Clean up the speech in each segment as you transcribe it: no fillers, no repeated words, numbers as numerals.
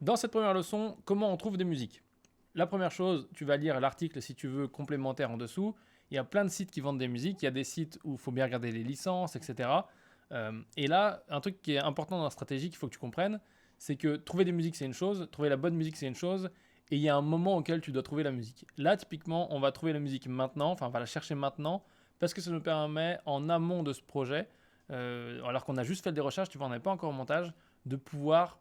Dans cette première leçon, comment on trouve des musiques? La première chose, tu vas lire l'article si tu veux complémentaire en dessous. Il y a plein de sites qui vendent des musiques. Il y a des sites où il faut bien regarder les licences, etc. Et là, un truc qui est important dans la stratégie qu'il faut que tu comprennes, c'est que trouver des musiques, c'est une chose, trouver la bonne musique, c'est une chose, et il y a un moment auquel tu dois trouver la musique. Là, typiquement, on va trouver la musique maintenant, enfin, on va la chercher maintenant, parce que ça nous permet, en amont de ce projet, alors qu'on a juste fait des recherches, tu vois, on n'est pas encore au montage, de pouvoir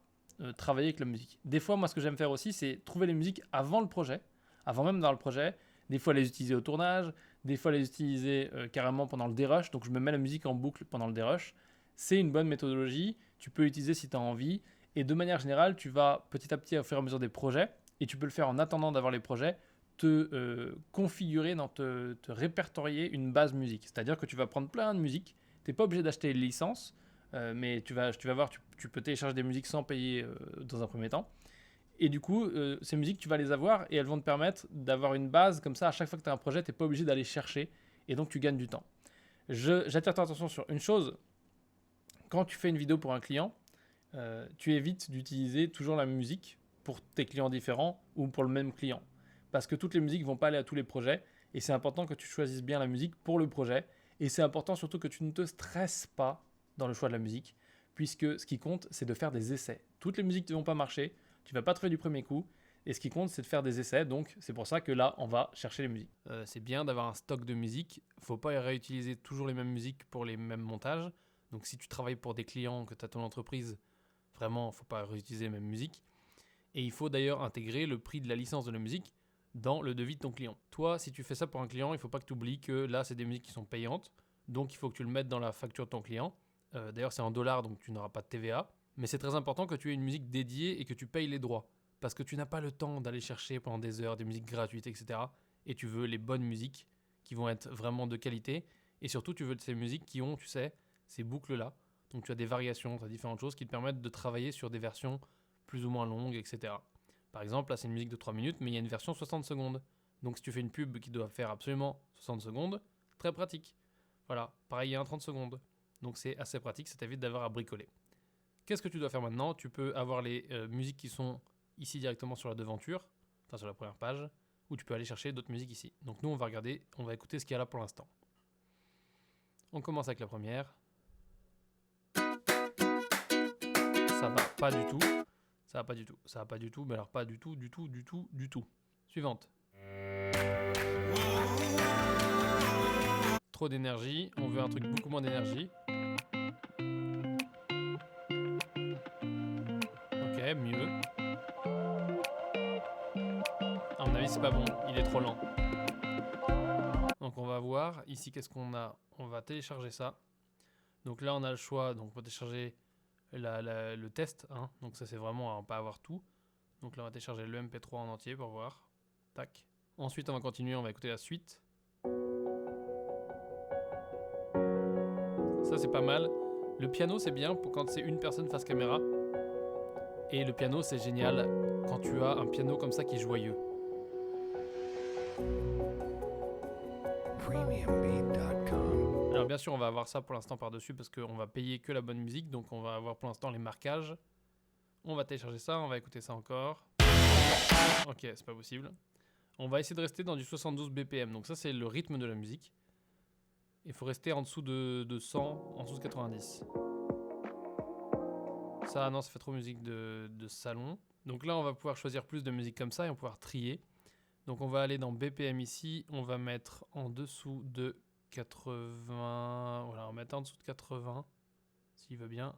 travailler avec la musique. Des fois, moi, ce que j'aime faire aussi, c'est trouver les musiques avant le projet, avant même dans le projet. Des fois, les utiliser au tournage, des fois, les utiliser carrément pendant le dérush. Donc, je me mets la musique en boucle pendant le dérush. C'est une bonne méthodologie. Tu peux l'utiliser si tu as envie. Et de manière générale, tu vas petit à petit, au fur et à mesure des projets, et tu peux le faire en attendant d'avoir les projets, te configurer, te répertorier une base musique. C'est-à-dire que tu vas prendre plein de musiques. Tu n'es pas obligé d'acheter les licences, mais tu vas voir, tu peux télécharger des musiques sans payer dans un premier temps. Et du coup, ces musiques, tu vas les avoir et elles vont te permettre d'avoir une base. Comme ça, à chaque fois que tu as un projet, tu n'es pas obligé d'aller chercher. Et donc, tu gagnes du temps. J'attire ton attention sur une chose. Quand tu fais une vidéo pour un client, tu évites d'utiliser toujours la même musique pour tes clients différents ou pour le même client. Parce que toutes les musiques ne vont pas aller à tous les projets. Et c'est important que tu choisisses bien la musique pour le projet. Et c'est important surtout que tu ne te stresses pas dans le choix de la musique. Puisque ce qui compte, c'est de faire des essais. Toutes les musiques ne vont pas marcher. Tu ne vas pas trouver du premier coup. Et ce qui compte, c'est de faire des essais. Donc, c'est pour ça que là, on va chercher les musiques. C'est bien d'avoir un stock de musique. Il ne faut pas réutiliser toujours les mêmes musiques pour les mêmes montages. Donc, si tu travailles pour des clients, que tu as ton entreprise, vraiment, il ne faut pas réutiliser les mêmes musiques. Et il faut d'ailleurs intégrer le prix de la licence de la musique dans le devis de ton client. Toi, si tu fais ça pour un client, il ne faut pas que tu oublies que là, c'est des musiques qui sont payantes. Donc, il faut que tu le mettes dans la facture de ton client. D'ailleurs, c'est en dollars, donc tu n'auras pas de TVA. Mais c'est très important que tu aies une musique dédiée et que tu payes les droits. Parce que tu n'as pas le temps d'aller chercher pendant des heures des musiques gratuites, etc. Et tu veux les bonnes musiques qui vont être vraiment de qualité. Et surtout, tu veux ces musiques qui ont, tu sais, ces boucles-là. Donc tu as des variations, tu as différentes choses qui te permettent de travailler sur des versions plus ou moins longues, etc. Par exemple, là, c'est une musique de 3 minutes, mais il y a une version 60 secondes. Donc si tu fais une pub qui doit faire absolument 60 secondes, très pratique. Voilà, pareil, il y a un 30 secondes. Donc c'est assez pratique, ça t'évite d'avoir à bricoler. Qu'est-ce que tu dois faire maintenant? Tu peux avoir les musiques qui sont ici directement sur la devanture, enfin sur la première page, ou tu peux aller chercher d'autres musiques ici. Donc nous, on va regarder, on va écouter ce qu'il y a là pour l'instant. On commence avec la première. Ça va pas du tout. Ça va pas du tout. Ça va pas du tout, mais alors pas du tout, du tout, du tout, du tout. Suivante. Trop d'énergie, on veut un truc beaucoup moins d'énergie. Ok, mieux. À mon avis, c'est pas bon, il est trop lent. Donc on va voir, ici qu'est-ce qu'on a? On va télécharger ça. Donc là on a le choix, donc on va télécharger le test, hein. Donc ça c'est vraiment à ne pas avoir tout. Donc là on va télécharger le MP3 en entier pour voir. Tac. Ensuite on va continuer, on va écouter la suite. Ça c'est pas mal. Le piano c'est bien pour quand c'est une personne face caméra. Et le piano c'est génial quand tu as un piano comme ça qui est joyeux. Premiumbeat.com. Alors bien sûr on va avoir ça pour l'instant par dessus parce qu'on va payer que la bonne musique. Donc on va avoir pour l'instant les marquages. On va télécharger ça, on va écouter ça encore. Ok, c'est pas possible. On va essayer de rester dans du 72 BPM. Donc ça c'est le rythme de la musique. Il faut rester en dessous de 100, en dessous de 90. Ça non, ça fait trop musique de salon. Donc là on va pouvoir choisir plus de musique comme ça et on va pouvoir trier. Donc on va aller dans BPM ici. On va mettre en dessous de 80. Voilà, on va mettre en dessous de 80. S'il veut bien.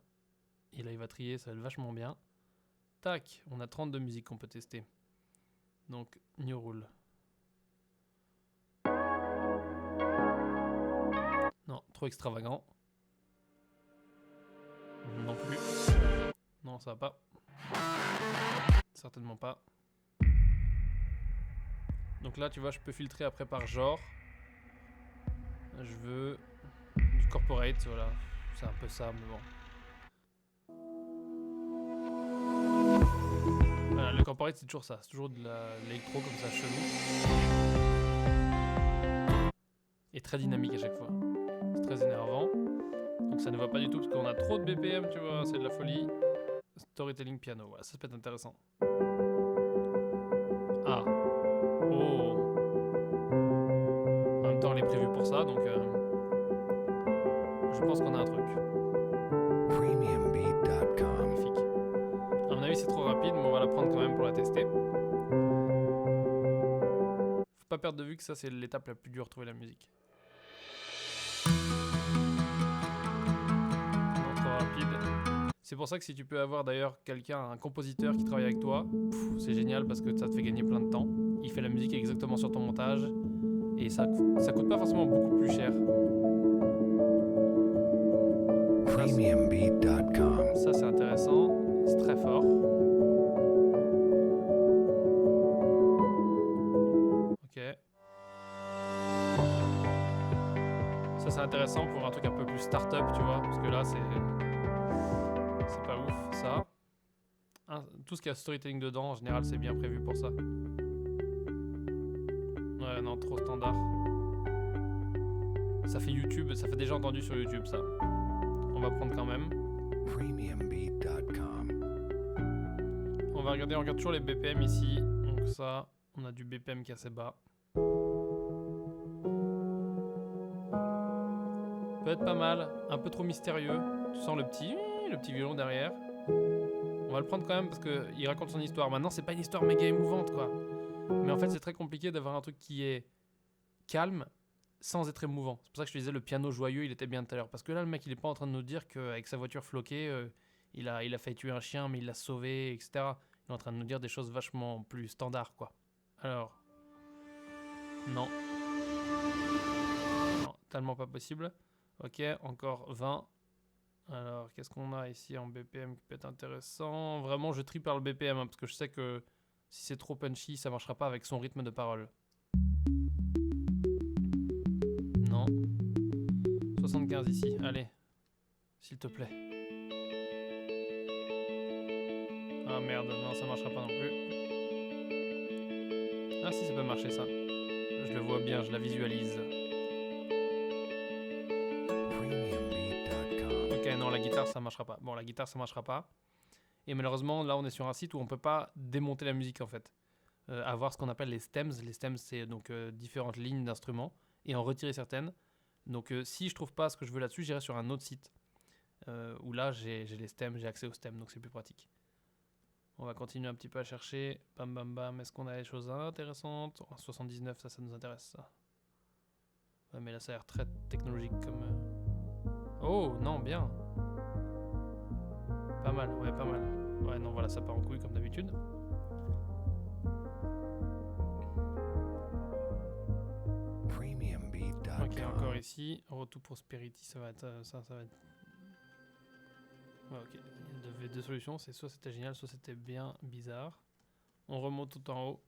Et là il va trier, ça va être vachement bien. Tac, on a 32 musiques qu'on peut tester. Donc, New Rule. Non, trop extravagant. Non plus. Non, ça va pas. Certainement pas. Donc là, tu vois, je peux filtrer après par genre. Je veux du corporate, voilà. C'est un peu ça, mais bon. Voilà, le corporate, c'est toujours ça. C'est toujours de l'électro comme ça, chelou. Et très dynamique à chaque fois. C'est très énervant. Donc ça ne va pas du tout parce qu'on a trop de BPM, tu vois, c'est de la folie. Storytelling piano, voilà, ça peut être intéressant. Ah. Oh. En même temps, elle est prévue pour ça, donc je pense qu'on a un truc. Premiumbeat.com. Magnifique. À mon avis, c'est trop rapide, mais on va la prendre quand même pour la tester. Faut pas perdre de vue que ça, c'est l'étape la plus dure, trouver la musique. Non, trop rapide. C'est pour ça que si tu peux avoir d'ailleurs quelqu'un, un compositeur qui travaille avec toi, c'est génial parce que ça te fait gagner plein de temps. Il fait la musique exactement sur ton montage et ça coûte pas forcément beaucoup plus cher. Premiumbeat.com. Ça c'est intéressant, c'est très fort. Ok. Ça c'est intéressant pour un truc un peu plus start-up, tu vois, parce que là c'est pas ouf ça. Tout ce qui a storytelling dedans, en général, c'est bien prévu pour ça. Ouais, non, trop standard. Ça fait YouTube, ça fait déjà entendu sur YouTube, ça. On va prendre quand même. Premiumbeat.com. On va regarder, on regarde toujours les BPM ici. Donc ça, on a du BPM qui est assez bas. Peut être pas mal, un peu trop mystérieux. Tu sens le petit violon derrière. On va le prendre quand même parce qu'il raconte son histoire. Maintenant, c'est pas une histoire méga émouvante, quoi. Mais en fait, c'est très compliqué d'avoir un truc qui est calme sans être émouvant. C'est pour ça que je te disais le piano joyeux, il était bien tout à l'heure. Parce que là, le mec, il est pas en train de nous dire qu'avec sa voiture floquée, il a failli tuer un chien, mais il l'a sauvé, etc. Il est en train de nous dire des choses vachement plus standards, quoi. Alors. Non. Non, tellement pas possible. Ok, encore 20. Alors, qu'est-ce qu'on a ici en BPM qui peut être intéressant? Vraiment, je trie par le BPM, parce que je sais que si c'est trop punchy, ça marchera pas avec son rythme de parole. Non. 75 ici, allez. S'il te plaît. Ah merde, non, ça marchera pas non plus. Ah si, ça peut marcher ça. Je le vois bien, je la visualise. Ok, non, la guitare ça marchera pas. Bon, la guitare ça marchera pas. Et malheureusement, là on est sur un site où on peut pas démonter la musique en fait. Avoir ce qu'on appelle les stems. Les stems, c'est donc différentes lignes d'instruments et en retirer certaines. Donc si je trouve pas ce que je veux là-dessus, j'irai sur un autre site où là j'ai les stems, j'ai accès aux stems, donc c'est plus pratique. On va continuer un petit peu à chercher. Bam bam bam, est-ce qu'on a des choses intéressantes? 79, ça nous intéresse ça. Ouais, mais là ça a l'air très technologique comme... Oh non, bien. Pas mal, ouais, pas mal. Ouais, non, voilà, ça part en couille comme d'habitude. Ok, encore ici. Retour Prosperity, ça va être... ça va être... Ouais, ok. Il y avait deux solutions. C'est soit c'était génial, soit c'était bien bizarre. On remonte tout en haut.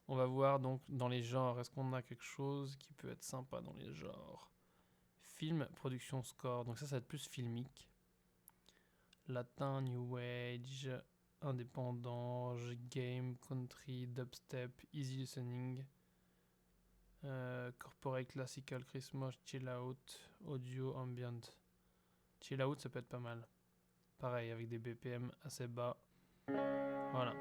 On va voir donc dans les genres. Est-ce qu'on a quelque chose qui peut être sympa dans les genres? Film, production, score. Donc ça va être plus filmique. Latin, New Age, indépendant, game, country, dubstep, easy listening, corporate, classical, Christmas, chill out, audio, ambient. Chill out, ça peut être pas mal. Pareil, avec des BPM assez bas. Voilà.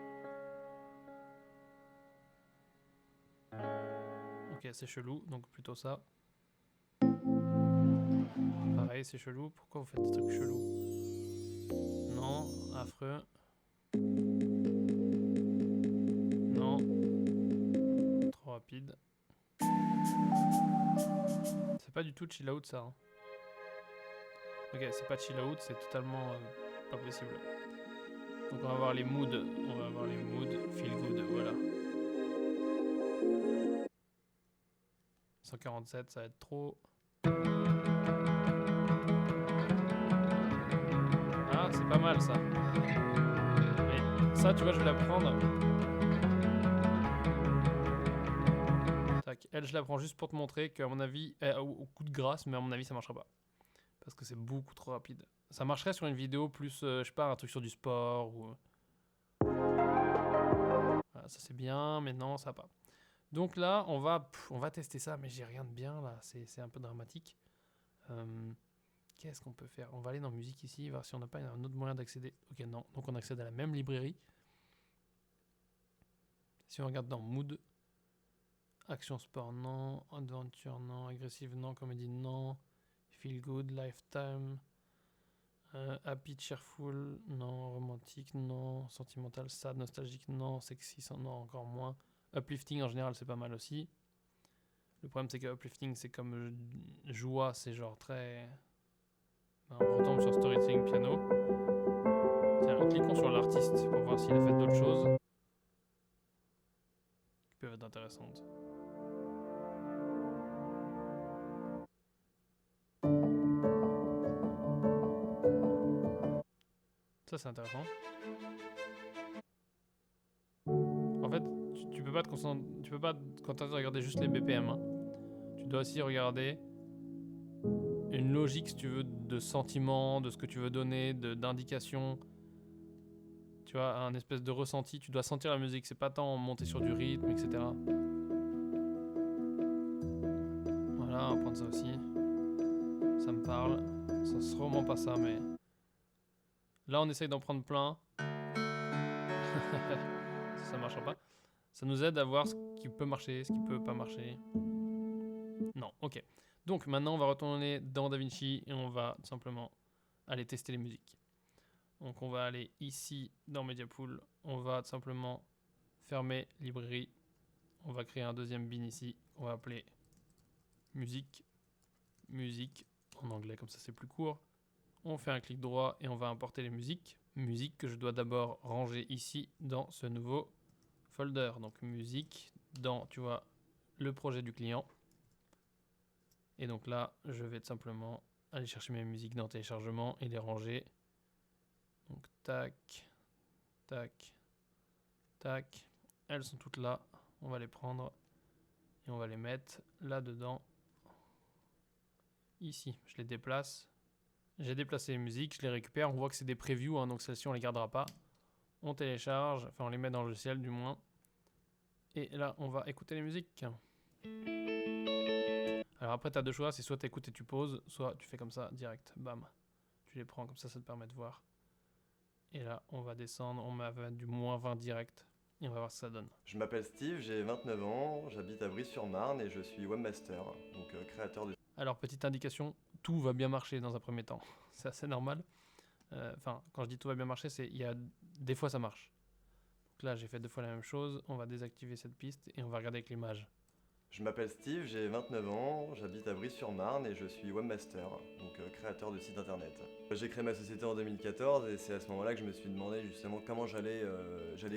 Ok, c'est chelou, donc plutôt ça. Pareil, c'est chelou. Pourquoi vous faites des trucs chelous? Non, affreux. Non. Trop rapide. C'est pas du tout chill out ça. Hein. Ok, c'est pas chill out, c'est totalement pas possible. Donc on va voir les moods. On va voir les moods. Feel good, voilà. 147, ça va être trop. Ah, c'est pas mal ça. Mais ça, tu vois, je vais la prendre. Tac. Elle, je la prends juste pour te montrer qu'à mon avis, au coup de grâce, mais à mon avis, ça marchera pas. Parce que c'est beaucoup trop rapide. Ça marcherait sur une vidéo plus, je sais pas, un truc sur du sport ou... Voilà, ça c'est bien, mais non, ça va pas. Donc là, on va tester ça, mais j'ai rien de bien là, c'est un peu dramatique. qu'est-ce qu'on peut faire? On va aller dans musique ici, voir si on n'a pas un autre moyen d'accéder. Ok, non. Donc on accède à la même librairie. Si on regarde dans Mood, Action Sport, non. Adventure, non. Agressive, non. Comédie, non. Feel Good, Lifetime. Happy, Cheerful, non. Romantique, non. Sentimental, Sad, Nostalgique, non. Sexy, non, encore moins. Uplifting, en général, c'est pas mal aussi. Le problème, c'est que Uplifting, c'est comme joie, c'est genre très... Ben, on retombe sur Storytelling Piano. Tiens, cliquons sur l'artiste pour voir s'il a fait d'autres choses qui peuvent être intéressantes. Ça, c'est intéressant. En fait, tu peux pas te concentrer, tu peux pas te contenter de regarder juste les BPM. Hein. Tu dois aussi regarder une logique, si tu veux, de sentiment, de ce que tu veux donner, d'indications. Tu vois, un espèce de ressenti. Tu dois sentir la musique. C'est pas tant monter sur du rythme, etc. Voilà, on va prendre ça aussi. Ça me parle. Ça sera vraiment pas ça, mais... Là, on essaye d'en prendre plein. Ça marchera pas. Ça nous aide à voir ce qui peut marcher, ce qui peut pas marcher. Non, ok. Donc maintenant, on va retourner dans DaVinci et on va tout simplement aller tester les musiques. Donc on va aller ici dans Mediapool. On va tout simplement fermer librairie. On va créer un deuxième bin ici. On va appeler musique. Musique en anglais, comme ça c'est plus court. On fait un clic droit et on va importer les musiques. Musique que je dois d'abord ranger ici dans ce nouveau folder. Donc musique dans, tu vois, le projet du client. Et donc là, je vais tout simplement aller chercher mes musiques dans téléchargement et les ranger. Donc tac, tac, tac. Elles sont toutes là. On va les prendre et on va les mettre là-dedans. Ici, je les déplace. J'ai déplacé les musiques, je les récupère. On voit que c'est des previews, hein, donc celles-ci on les gardera pas. On télécharge, enfin on les met dans le logiciel du moins. Et là, on va écouter les musiques. Alors après, tu as deux choix, c'est soit tu écoutes et tu poses, soit tu fais comme ça, direct, bam. Tu les prends comme ça te permet de voir. Et là, on va descendre, on met du moins 20 direct. Et on va voir ce que ça donne. Je m'appelle Steve, j'ai 29 ans, j'habite à Brie-sur-Marne et je suis webmaster, donc créateur de... Alors, petite indication, tout va bien marcher dans un premier temps. C'est assez normal. Enfin, quand je dis tout va bien marcher, c'est il y a des fois ça marche. Donc là, j'ai fait 2 fois la même chose. On va désactiver cette piste et on va regarder avec l'image. Je m'appelle Steve, j'ai 29 ans, j'habite à Brie-sur-Marne et je suis webmaster, donc créateur de sites internet. J'ai créé ma société en 2014 et c'est à ce moment-là que je me suis demandé justement comment j'allais...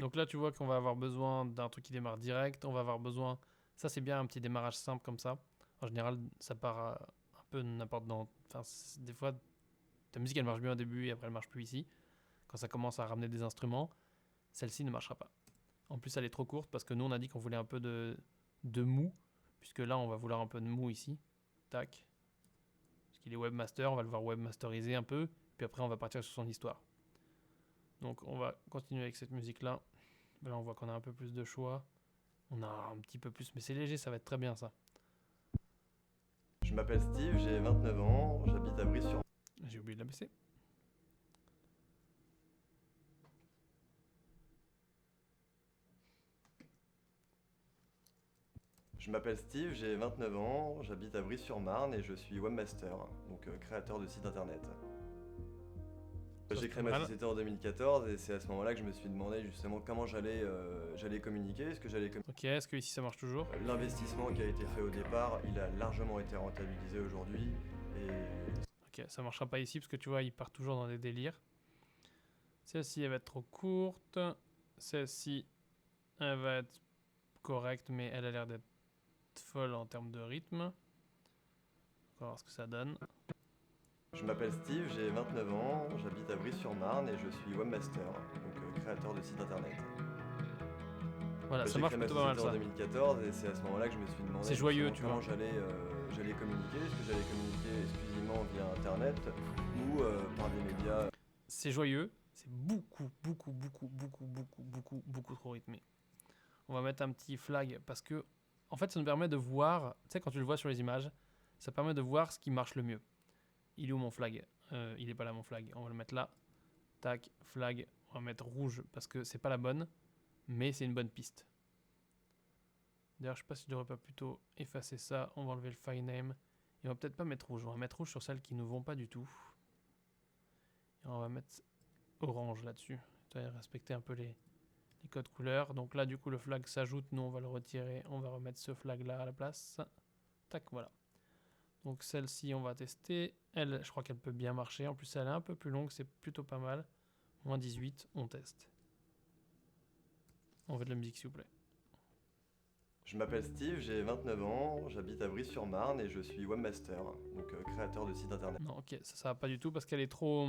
Donc là, tu vois qu'on va avoir besoin d'un truc qui démarre direct. On va avoir besoin... Ça, c'est bien un petit démarrage simple comme ça. En général, ça part un peu n'importe dans... Enfin, des fois, ta musique, elle marche bien au début et après, elle marche plus ici. Quand ça commence à ramener des instruments, celle-ci ne marchera pas. En plus, elle est trop courte parce que nous, on a dit qu'on voulait un peu de mou. Puisque là, on va vouloir un peu de mou ici. Tac. Parce qu'il est webmaster, on va le voir webmasteriser un peu. Puis après, on va partir sur son histoire. Donc, on va continuer avec cette musique-là. Là, on voit qu'on a un peu plus de choix. On a un petit peu plus, mais c'est léger, ça va être très bien ça. Je m'appelle Steve, j'ai 29 ans, j'habite à Brie-sur-Marne. J'ai oublié de la baisser. Je m'appelle Steve, j'ai 29 ans, j'habite à Brie-sur-Marne et je suis webmaster, donc créateur de sites internet. J'ai créé ma société en 2014 et c'est à ce moment-là que je me suis demandé justement comment j'allais communiquer. Est-ce que j'allais Ok, est-ce que ici ça marche toujours? L'investissement qui a été fait au départ, il a largement été rentabilisé aujourd'hui. Ok, ça marchera pas ici parce que tu vois, il part toujours dans des délires. Celle-ci, elle va être trop courte. Celle-ci, elle va être correcte, mais elle a l'air d'être folle en termes de rythme. On va voir ce que ça donne. Je m'appelle Steve, j'ai 29 ans, j'habite à Brie-sur-Marne et je suis webmaster, donc créateur de sites internet. Voilà, ça marche plutôt pas mal ça. J'ai créé ma société en 2014 et c'est à ce moment-là que je me suis demandé c'est joyeux, tu comment vois. j'allais communiquer. Est-ce que j'allais communiquer exclusivement via internet ou par des médias? C'est joyeux, c'est beaucoup trop rythmé. On va mettre un petit flag parce que, en fait, ça nous permet de voir, tu sais, quand tu le vois sur les images, ça permet de voir ce qui marche le mieux. Il est où mon flag? Il est pas là mon flag. On va le mettre là. Tac, flag. On va mettre rouge parce que c'est pas la bonne, mais c'est une bonne piste. D'ailleurs, je sais pas si je devrais pas plutôt effacer ça. On va enlever le file name. Et on va peut-être pas mettre rouge. On va mettre rouge sur celles qui nous vont pas du tout. Et on va mettre orange là-dessus. Respecter un peu les codes couleurs. Donc là, du coup, le flag s'ajoute. Nous, on va le retirer. On va remettre ce flag-là à la place. Tac, voilà. Donc celle-ci, on va tester. Elle, je crois qu'elle peut bien marcher. En plus, elle est un peu plus longue. C'est plutôt pas mal. Moins 18, on teste. On veut de la musique, s'il vous plaît. Je m'appelle Steve, j'ai 29 ans, j'habite à Brie-sur-Marne et je suis webmaster, donc créateur de site internet. Non, ok, ça va pas du tout parce qu'elle est trop...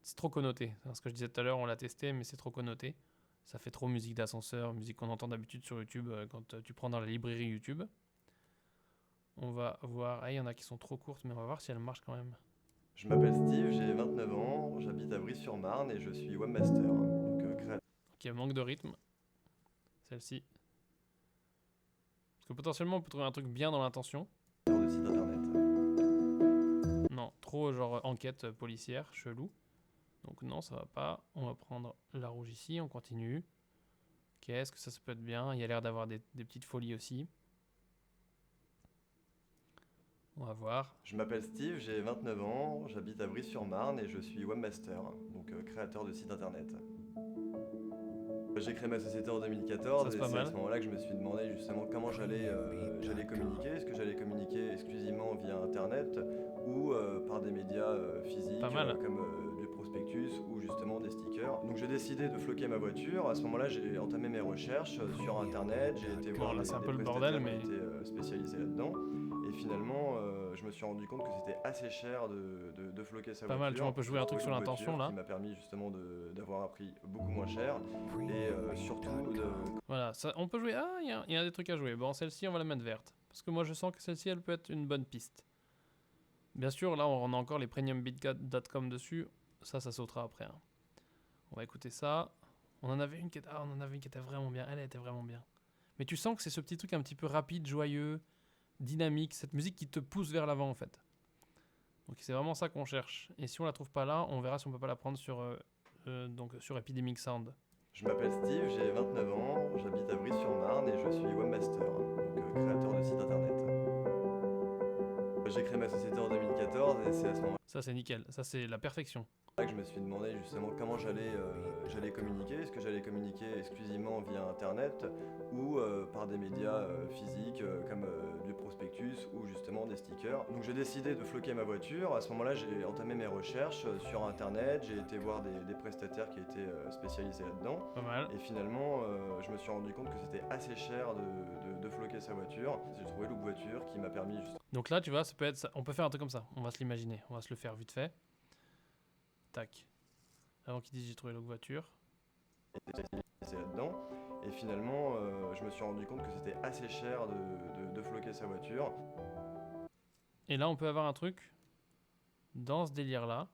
C'est trop connoté. C'est ce que je disais tout à l'heure, on l'a testé, mais c'est trop connoté. Ça fait trop musique d'ascenseur, musique qu'on entend d'habitude sur YouTube quand tu prends dans la librairie YouTube. On va voir... Ah, il y en a qui sont trop courtes, mais on va voir si elles marchent quand même. Je m'appelle Steve, j'ai 29 ans, j'habite à Brie-sur-Marne et je suis webmaster, donc créateur. Ok, manque de rythme. Celle-ci. Parce que potentiellement, on peut trouver un truc bien dans l'intention. De site internet. Non, trop genre enquête policière, chelou. Donc non, ça va pas. On va prendre la rouge ici, on continue. Qu'est-ce que ça peut être bien? Il y a l'air d'avoir des petites folies aussi. On va voir. Je m'appelle Steve, j'ai 29 ans, j'habite à Brie-sur-Marne et je suis webmaster, donc créateur de site internet. J'ai créé ma société en 2014 et c'est à ce moment-là que je me suis demandé justement comment j'allais communiquer. Est-ce que j'allais communiquer exclusivement via internet ou par des médias physiques comme du prospectus ou justement des stickers. Donc j'ai décidé de floquer ma voiture. À ce moment-là, j'ai entamé mes recherches sur internet. J'ai été voir des prestataires qui étaient spécialisés là-dedans. Et finalement, je me suis rendu compte que c'était assez cher de floquer sa voiture. Pas mal, tu vois, on peut jouer un truc sur l'intention là. Qui m'a permis justement d'avoir un prix beaucoup moins cher. Et surtout de... Voilà, ça, on peut jouer... Ah, il y a des trucs à jouer. Bon, celle-ci, on va la mettre verte. Parce que moi, je sens que celle-ci, elle peut être une bonne piste. Bien sûr, là, on a encore les premiumbeat.com dessus. Ça sautera après. Hein. On va écouter ça. On en avait une qui était vraiment bien. Elle était vraiment bien. Mais tu sens que c'est ce petit truc un petit peu rapide, joyeux, dynamique. Cette musique qui te pousse vers l'avant, en fait. Donc, c'est vraiment ça qu'on cherche. Et si on la trouve pas là, on verra si on peut pas la prendre sur Epidemic Sound. Je m'appelle Steve, j'ai 29 ans, j'habite à Brie-sur-Marne et je suis webmaster, donc créateur de site internet. J'ai créé ma société en 2014 et c'est à ce moment-là... Ça c'est nickel, ça c'est la perfection. Que je me suis demandé justement comment j'allais communiquer. Est-ce que j'allais communiquer exclusivement via internet ou par des médias physiques comme du prospectus ou justement des stickers. Donc j'ai décidé de floquer ma voiture. À ce moment-là, j'ai entamé mes recherches sur internet. J'ai été voir des prestataires qui étaient spécialisés là-dedans. Pas mal. Et finalement, je me suis rendu compte que c'était assez cher de floquer sa voiture. J'ai trouvé Look Voiture qui m'a permis justement... Donc là, tu vois, ça peut être, on peut faire un truc comme ça. On va se l'imaginer, on va se le faire vite fait. Tac. Avant qu'ils disent j'ai trouvé Look Voiture. C'est là-dedans. Et finalement, je me suis rendu compte que c'était assez cher de floquer sa voiture. Et là, on peut avoir un truc dans ce délire-là.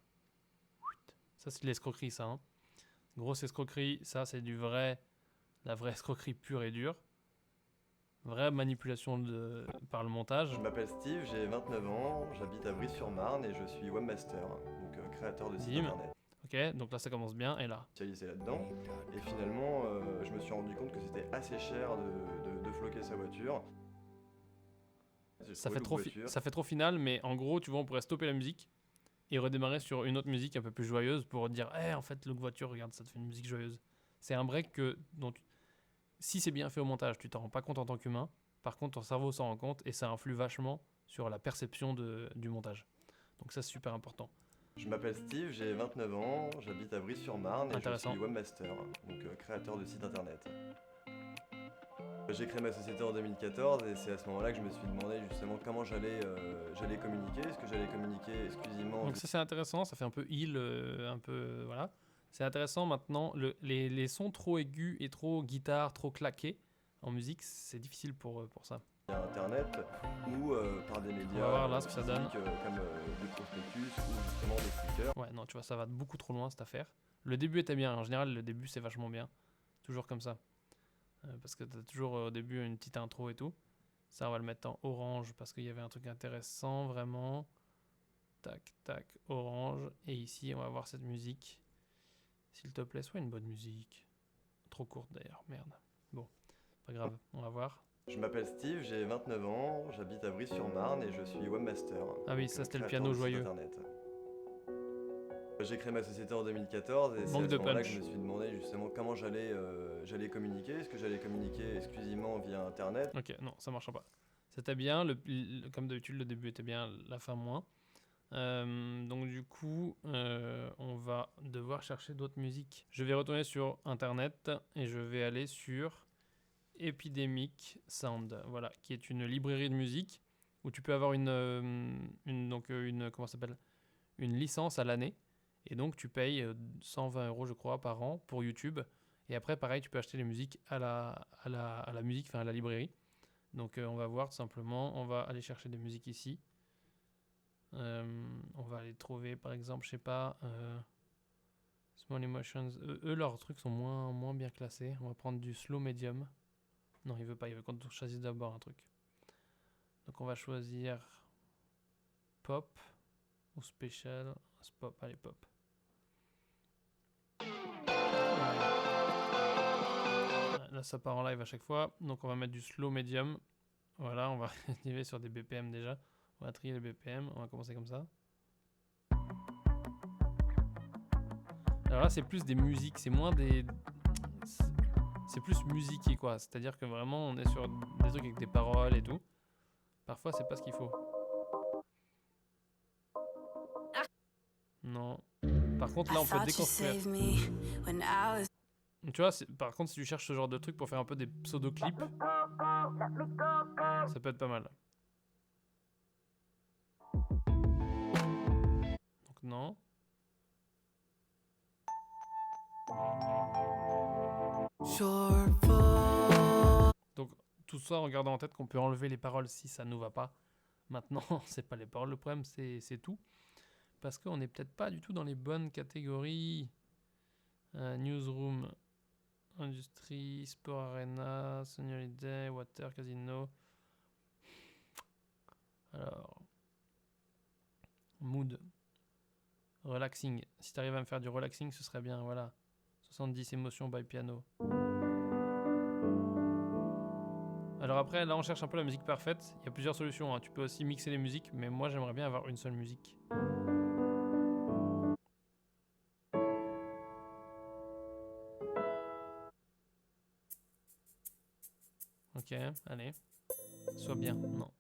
Ça, c'est de l'escroquerie, ça. Hein. Grosse escroquerie. Ça, c'est la vraie escroquerie pure et dure. Vraie manipulation par le montage. Je m'appelle Steve, j'ai 29 ans, j'habite à Brie-sur-Marne et je suis webmaster, donc créateur de site internet. Ok, donc là ça commence bien, et là spécialisé là-dedans. Et finalement, je me suis rendu compte que c'était assez cher de floquer sa voiture. Ça fait trop final, mais en gros, tu vois, on pourrait stopper la musique et redémarrer sur une autre musique un peu plus joyeuse pour dire en fait, Look Voiture, regarde, ça te fait une musique joyeuse. C'est un break dont si c'est bien fait au montage, tu t'en rends pas compte en tant qu'humain. Par contre, ton cerveau s'en rend compte et ça influe vachement sur la perception du montage. Donc ça, c'est super important. Je m'appelle Steve, j'ai 29 ans, j'habite à Brie-sur-Marne et je suis webmaster, donc créateur de site internet. J'ai créé ma société en 2014 et c'est à ce moment-là que je me suis demandé justement comment j'allais communiquer. Est-ce que j'allais communiquer exclusivement... Donc ça, c'est intéressant, ça fait un peu un peu... Voilà. C'est intéressant maintenant, les sons trop aigus et trop guitare, trop claqués en musique, c'est difficile pour ça. Internet ou par des médias on va voir là ce que ça donne. Comme du prospectus ou justement des stickers. Ouais, non, tu vois, ça va beaucoup trop loin cette affaire. Le début était bien, en général, le début c'est vachement bien. Toujours comme ça. Parce que t'as toujours au début une petite intro et tout. Ça, on va le mettre en orange parce qu'il y avait un truc intéressant, vraiment. tac, tac, orange. Et ici, on va voir cette musique. S'il te plaît, sois une bonne musique. Trop courte d'ailleurs, merde. Bon, pas grave, on va voir. Je m'appelle Steve, j'ai 29 ans, j'habite à Brie-sur-Marne et je suis webmaster. Ah oui, ça c'était le piano joyeux. Internet. J'ai créé ma société en 2014 et c'est Manque à ce de moment-là que punch. je me suis demandé justement comment j'allais communiquer. Est-ce que j'allais communiquer exclusivement via Internet? Ok, non, ça marchera pas. C'était bien, comme d'habitude, le début était bien, la fin moins. Donc du coup, on va devoir chercher d'autres musiques. Je vais retourner sur Internet et je vais aller sur Epidemic Sound, voilà, qui est une librairie de musique où tu peux avoir comment ça s'appelle, une licence à l'année. Et donc tu payes 120 € je crois par an pour YouTube. Et après pareil tu peux acheter les musiques à la musique, enfin à la librairie. Donc on va voir tout simplement, on va aller chercher des musiques ici. On va aller trouver par exemple, je sais pas, Small Emotions. Eux leurs trucs sont moins bien classés. On va prendre du slow medium. Non il veut pas, il veut qu'on choisisse d'abord un truc. Donc on va choisir pop ou special. C'est pop, allez pop. Là ça part en live à chaque fois, donc on va mettre du slow medium. Voilà, on va arriver sur des BPM déjà. On va trier les BPM, on va commencer comme ça. Alors là c'est plus des musiques, c'est moins des... C'est plus musiqué quoi, c'est-à-dire que vraiment on est sur des trucs avec des paroles et tout. Parfois c'est pas ce qu'il faut. Non. Par contre là on peut déconstruire. Tu vois, par contre si tu cherches ce genre de truc pour faire un peu des pseudo-clips, ça peut être pas mal. Donc non. Donc tout ça en gardant en tête qu'on peut enlever les paroles si ça nous va pas. Maintenant, c'est pas les paroles le problème, c'est tout. Parce qu'on n'est peut-être pas du tout dans les bonnes catégories. Newsroom, Industrie, Sport Arena, Sunny Holiday, Water, Casino. Alors, Mood, Relaxing. Si tu arrives à me faire du relaxing, ce serait bien, voilà. 70 émotions by piano. Alors après, là on cherche un peu la musique parfaite. Il y a plusieurs solutions, hein. Tu peux aussi mixer les musiques, mais moi j'aimerais bien avoir une seule musique. Ok, allez. Sois bien, non.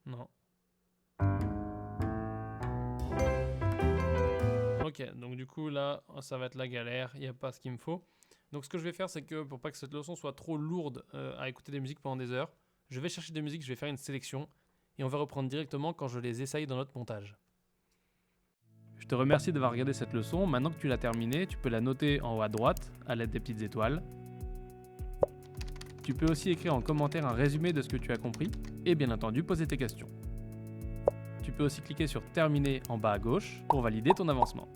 Non. Ok, donc du coup là, ça va être la galère, il n'y a pas ce qu'il me faut. Donc ce que je vais faire, c'est que pour pas que cette leçon soit trop lourde à écouter des musiques pendant des heures, je vais chercher des musiques, je vais faire une sélection, et on va reprendre directement quand je les essaye dans notre montage. Je te remercie d'avoir regardé cette leçon. Maintenant que tu l'as terminée, tu peux la noter en haut à droite à l'aide des petites étoiles. Tu peux aussi écrire en commentaire un résumé de ce que tu as compris et bien entendu poser tes questions. Tu peux aussi cliquer sur terminer en bas à gauche pour valider ton avancement.